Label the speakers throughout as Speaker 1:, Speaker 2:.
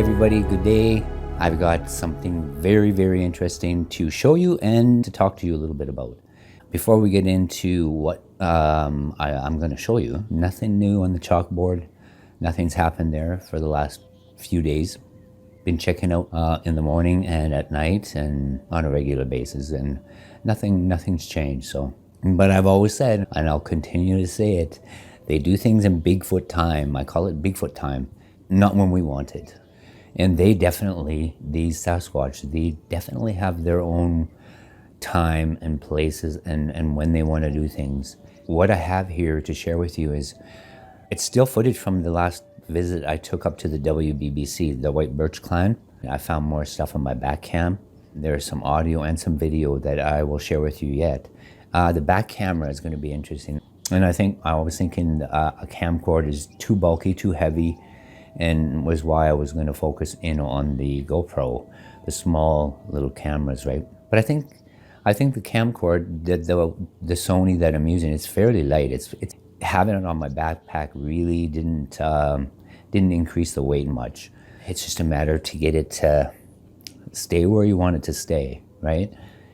Speaker 1: everybody, good day. I've got something very, very interesting to show you and to talk to you a little bit about. Before we get into what I'm going to show you, nothing new on the chalkboard. Nothing's happened there for the last few days. Been checking out in the morning and at night and on a regular basis, and nothing's changed. So, but I've always said, and I'll continue to say it, they do things in Bigfoot time. I call it Bigfoot time, not when we want it. And they definitely, these Sasquatch, they definitely have their own time and places and when they want to do things. What I have here to share with you is, it's still footage from the last visit I took up to the WBBC, the White Birch clan. I found more stuff on my back cam. There's some audio and some video that I will share with you yet. The back camera is going to be interesting. And I was thinking a camcorder is too bulky, too heavy, and was why I was going to focus in on the GoPro, the small little cameras, right? But I think the camcorder, the Sony that I'm using, it's fairly light. It's having it on my backpack really didn't increase the weight much. It's just a matter to get it to stay where you want it to stay, right?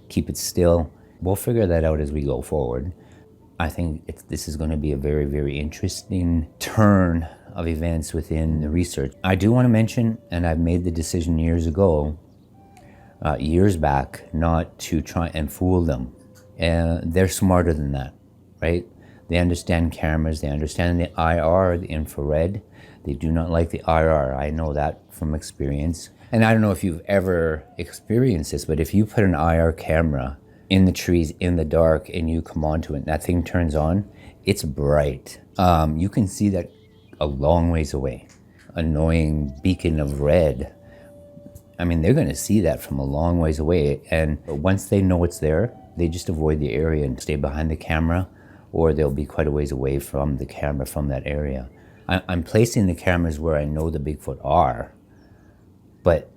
Speaker 1: Keep it still. We'll figure that out as we go forward. I think this is going to be a very, very interesting turn of events within the research. I do want to mention, and I've made the decision years back, not to try and fool them. They're smarter than that, right? They understand cameras, they understand the IR, the infrared. They do not like the IR. I know that from experience. And I don't know if you've ever experienced this, but if you put an IR camera in the trees in the dark and you come onto it and that thing turns on, it's bright. You can see that a long ways away. Annoying beacon of red. I mean, they're going to see that from a long ways away. And once they know it's there, they just avoid the area and stay behind the camera, or they'll be quite a ways away from the camera from that area. I'm placing the cameras where I know the Bigfoot are, but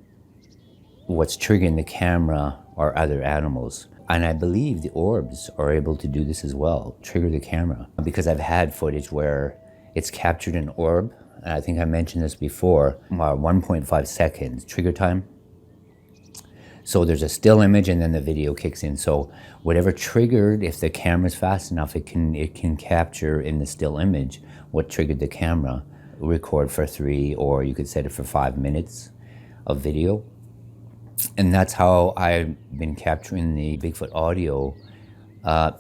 Speaker 1: what's triggering the camera are other animals. And I believe the orbs are able to do this as well, trigger the camera. Because I've had footage where it's captured an orb, and I think I mentioned this before, 1.5 seconds trigger time. So there's a still image and then the video kicks in. So whatever triggered, if the camera's fast enough, it can capture in the still image what triggered the camera, record for 3, or you could set it for 5 minutes of video. And that's how I've been capturing the Bigfoot audio,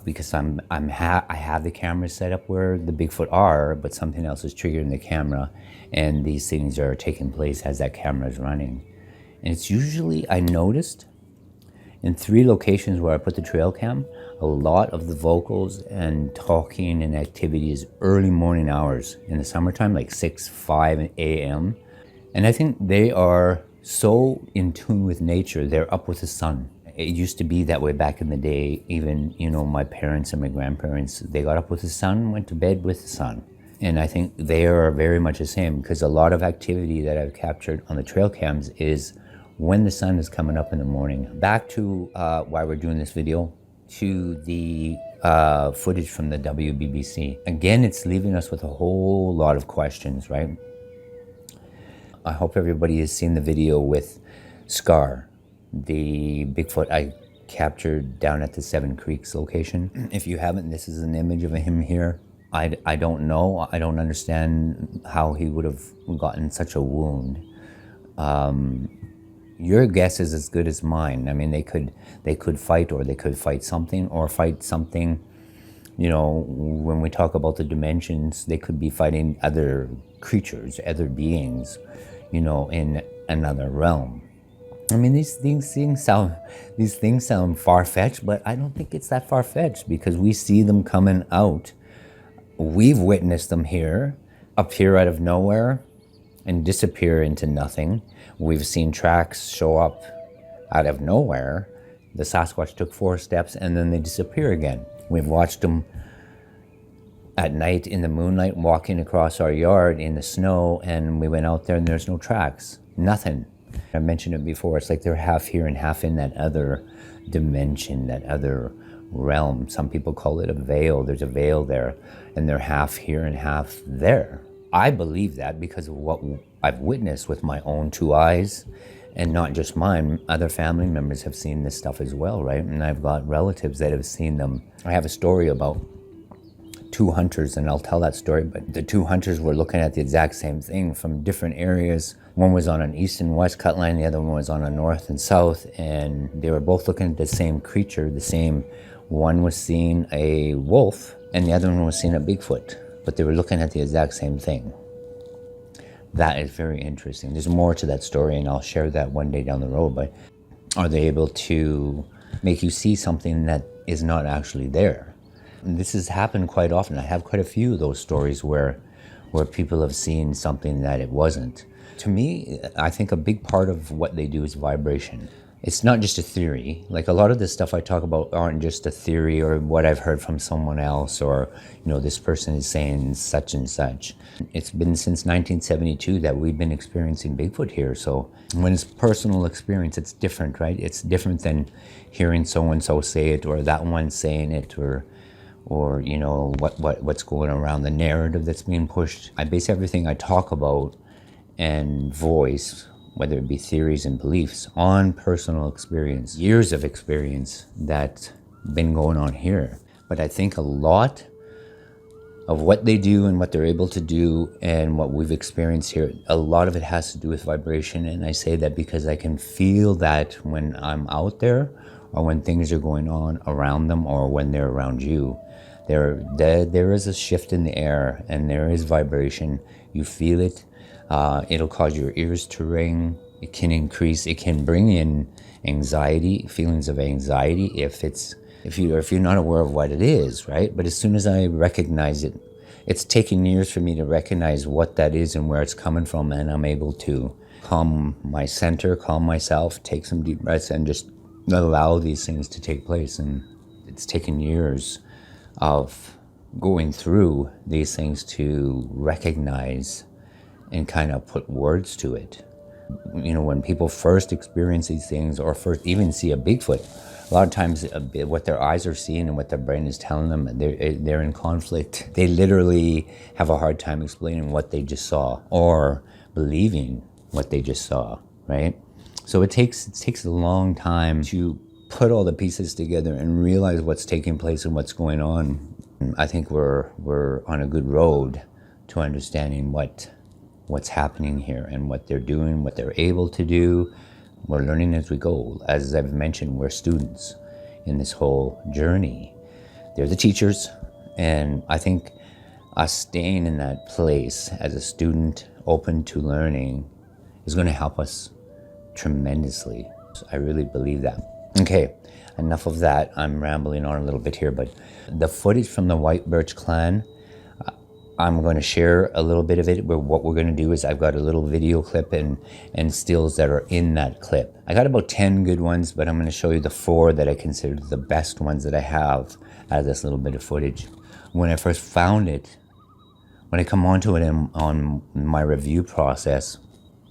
Speaker 1: because I have the camera set up where the Bigfoot are, but something else is triggering the camera, and these things are taking place as that camera is running. And it's usually, I noticed, in 3 locations where I put the trail cam, a lot of the vocals and talking and activity is early morning hours in the summertime, like 5 a.m. And I think they are so in tune with nature, they're up with the sun. It used to be that way back in the day. Even, my parents and my grandparents, they got up with the sun, went to bed with the sun. And I think they are very much the same, because a lot of activity that I've captured on the trail cams is when the sun is coming up in the morning. Back to why we're doing this video, to the footage from the WBBC. Again, it's leaving us with a whole lot of questions, right? I hope everybody has seen the video with Scar, the Bigfoot I captured down at the Seven Creeks location. If you haven't, this is an image of him here. I don't know. I don't understand how he would have gotten such a wound. Your guess is as good as mine. I mean, they could fight, or they could fight something, when we talk about the dimensions, they could be fighting other creatures, other beings, in another realm. I mean, these things sound far-fetched, but I don't think it's that far-fetched, because we see them coming out. We've witnessed them appear out of nowhere and disappear into nothing. We've seen tracks show up out of nowhere. The Sasquatch took 4 steps and then they disappear again. We've watched them at night in the moonlight walking across our yard in the snow, and we went out there and there's no tracks, nothing. I mentioned it before, it's like they're half here and half in that other dimension, that other realm. Some people call it a veil. There's a veil there, and they're half here and half there. I believe that because of what I've witnessed with my own two eyes, and not just mine. Other family members have seen this stuff as well, right? And I've got relatives that have seen them. I have a story about two hunters, and I'll tell that story, but the two hunters were looking at the exact same thing from different areas. One was on an east and west cut line, the other one was on a north and south, and they were both looking at the same creature, the same. One was seeing a wolf, and the other one was seeing a Bigfoot, but they were looking at the exact same thing. That is very interesting. There's more to that story, and I'll share that one day down the road, but are they able to make you see something that is not actually there? And this has happened quite often. I have quite a few of those stories where people have seen something that it wasn't. To me, I think a big part of what they do is vibration. It's not just a theory. Like, a lot of the stuff I talk about aren't just a theory or what I've heard from someone else, or, you know, this person is saying such and such. It's been since 1972 that we've been experiencing Bigfoot here. So when it's personal experience, it's different, right? It's different than hearing so-and-so say it, or that one saying it, or you know, what's going around, the narrative that's being pushed. I base everything I talk about and voice, whether it be theories and beliefs, on personal experience, years of experience that's been going on here. But I think a lot of what they do and what they're able to do and what we've experienced here, a lot of it has to do with vibration. And I say that because I can feel that when I'm out there, or when things are going on around them, or when they're around you. There is a shift in the air, and there is vibration. You feel it. It'll cause your ears to ring. It can increase. It can bring in anxiety, feelings of anxiety if you're not aware of what it is, right? But as soon as I recognize it, it's taken years for me to recognize what that is and where it's coming from, and I'm able to calm my center, calm myself, take some deep breaths, and just allow these things to take place. And it's taken years of going through these things to recognize and kind of put words to it. You know, when people first experience these things, or first even see a Bigfoot, a lot of times what their eyes are seeing and what their brain is telling them, they're in conflict. They literally have a hard time explaining what they just saw, or believing what they just saw, right? So it takes a long time to put all the pieces together and realize what's taking place and what's going on. I think we're on a good road to understanding what's happening here and what they're doing, what they're able to do. We're learning as we go. As I've mentioned, we're students in this whole journey. They're the teachers, and I think us staying in that place as a student, open to learning, is going to help us tremendously. I really believe that. Okay, enough of that. I'm rambling on a little bit here, but the footage from the White Birch clan, I'm going to share a little bit of it. What we're going to do is I've got a little video clip and stills that are in that clip. I got about 10 good ones, but I'm going to show you the 4 that I consider the best ones that I have out of this little bit of footage. When I first found it, when I come onto it on my review process,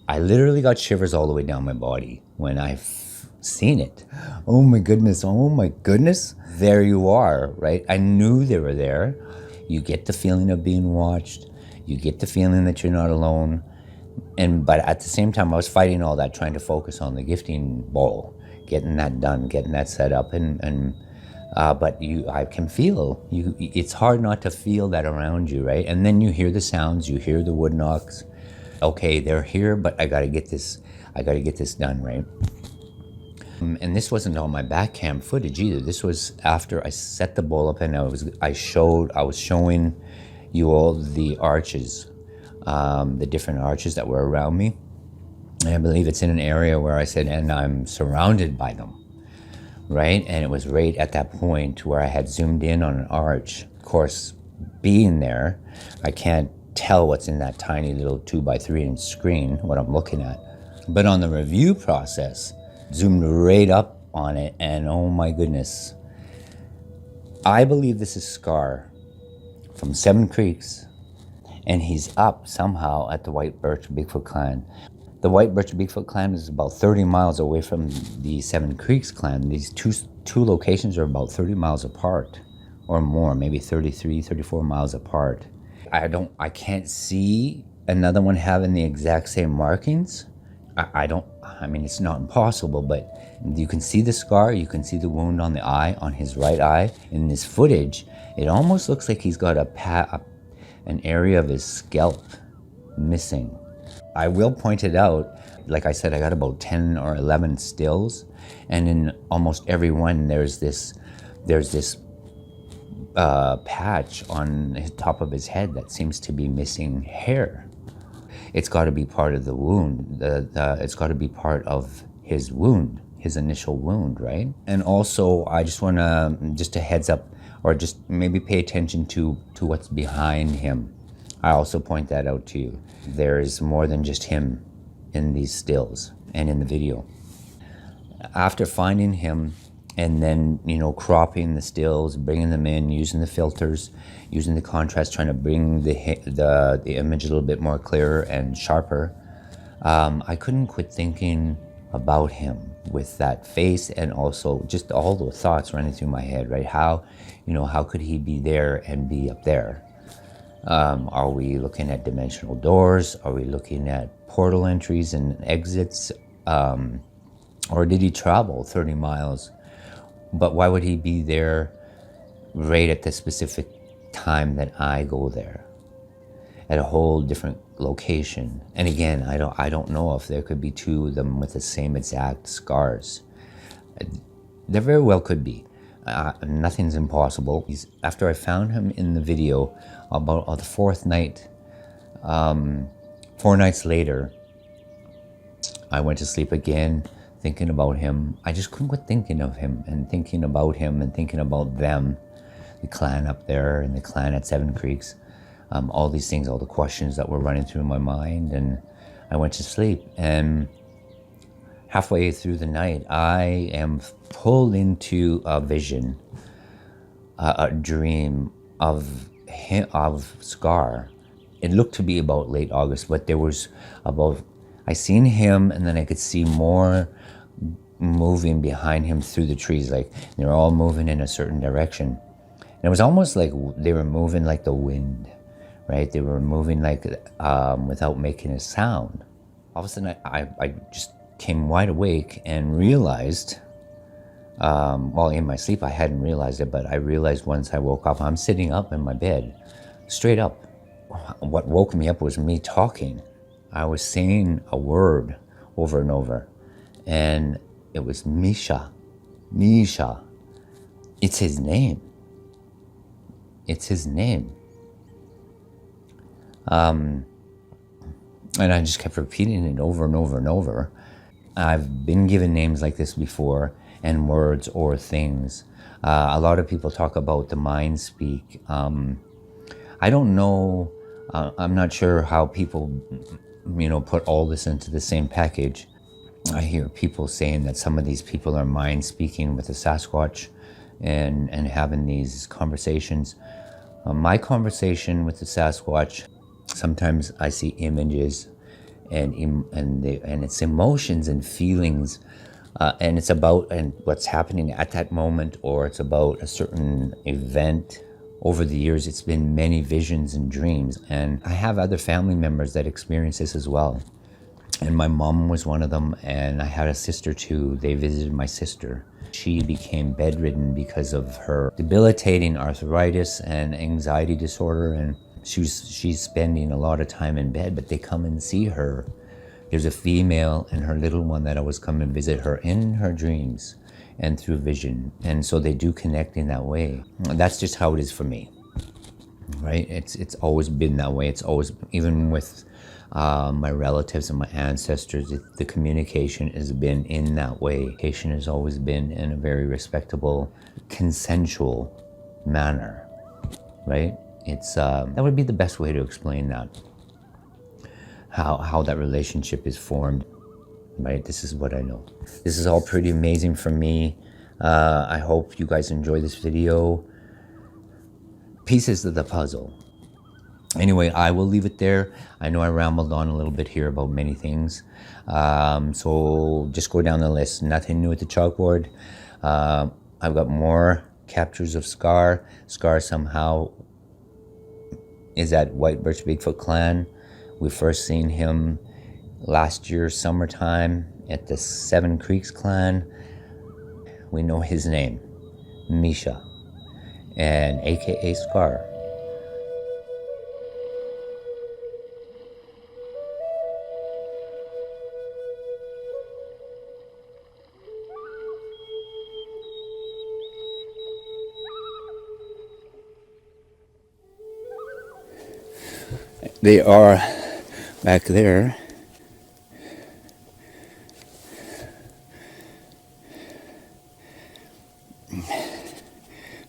Speaker 1: I literally got shivers all the way down my body when I've seen it. Oh my goodness, there you are, right? I knew they were there. You get the feeling of being watched. You get the feeling that you're not alone. But at the same time, I was fighting all that, trying to focus on the gifting bowl, getting that done, getting that set up, but I can feel you. It's hard not to feel that around you, right? And then you hear the sounds, you hear the wood knocks. Okay, they're here, but I gotta get this done, right? And this wasn't all my back cam footage either. This was after I set the bowl up, and I was showing you all the arches, the different arches that were around me. And I believe it's in an area where I said, and I'm surrounded by them, right? And it was right at that point where I had zoomed in on an arch. Of course, being there, I can't tell what's in that tiny little 2x3 inch screen, what I'm looking at. But on the review process, zoomed right up on it, and oh my goodness. I believe this is Scar from Seven Creeks, and he's up somehow at the White Birch Bigfoot clan. The White Birch Bigfoot clan is about 30 miles away from the Seven Creeks clan. These two locations are about 30 miles apart, or more, maybe 33, 34 miles apart. I can't see another one having the exact same markings, I mean, it's not impossible, but you can see the scar, you can see the wound on the eye, on his right eye. In this footage, it almost looks like he's got an area of his scalp missing. I will point it out, like I said, I got about 10 or 11 stills, and in almost every one there's this patch on the top of his head that seems to be missing hair. It's got to be part of the wound. It's got to be part of his wound, his initial wound, right? And also, I just want to, just a heads up, or just maybe pay attention to what's behind him. I also point that out to you. There's more than just him in these stills and in the video. After finding him, and then, you know, cropping the stills, bringing them in, using the filters, using the contrast, trying to bring the image a little bit more clearer and sharper, I couldn't quit thinking about him with that face, and also just all the thoughts running through my head, right? How, you know, how could he be there and be up there? Are we looking at dimensional doors? Are we looking at portal entries and exits? Or did he travel 30 miles? But why would he be there right at the specific time that I go there, at a whole different location? And again, I don't know if there could be two of them with the same exact scars. There very well could be. Nothing's impossible. After I found him in the video, about the fourth night, 4 nights later, I went to sleep again, thinking about him. I just couldn't quit thinking of him and thinking about him and thinking about them, the clan up there and the clan at Seven Creeks, all these things, all the questions that were running through my mind. And I went to sleep, and halfway through the night, I am pulled into a vision, a dream of Scar. It looked to be about late August, but there was about, I seen him, and then I could see more moving behind him through the trees, like they were all moving in a certain direction. And it was almost like they were moving like the wind, right? They were moving like without making a sound. All of a sudden, I just came wide awake and realized, well, in my sleep I hadn't realized it, but I realized once I woke up, I'm sitting up in my bed, straight up. What woke me up was me talking. I was saying a word over and over, and it was Misha. Misha. It's his name. It's his name. And I just kept repeating it over and over and over. I've been given names like this before, and words or things. A lot of people talk about the mind speak. I don't know, I'm not sure how people, you know, put all this into the same package. I hear people saying that some of these people are mind speaking with the Sasquatch and having these conversations. My conversation with the Sasquatch, sometimes I see images and it's emotions and feelings, and it's about what's happening at that moment, or it's about a certain event. Over the years, it's been many visions and dreams, and I have other family members that experience this as well. And my mom was one of them, and I had a sister too. They visited my sister. She became bedridden because of her debilitating arthritis and anxiety disorder, and she's spending a lot of time in bed, but they come and see her. There's a female and her little one that always come and visit her in her dreams and through vision. And so they do connect in that way. That's just how it is for me, right? It's always been that way. It's always, even with my relatives and my ancestors, the communication has been in that way. Communication has always been in a very respectable, consensual manner, right? It's that would be the best way to explain that, how that relationship is formed, right? This is what I know. This is all pretty amazing for me. I hope you guys enjoy this video. Pieces of the puzzle. Anyway, I will leave it there. I know I rambled on a little bit here about many things. So just go down the list. Nothing new at the chalkboard. I've got more captures of Scar. Scar somehow is at White Birch Bigfoot Clan. We first seen him last year summertime at the Seven Creeks clan. We know his name, Misha, and AKA Scar. They are back there.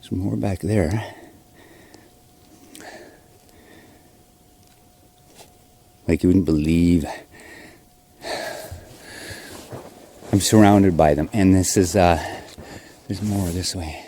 Speaker 1: Some more back there. Like you wouldn't believe. I'm surrounded by them, and this is there's more this way.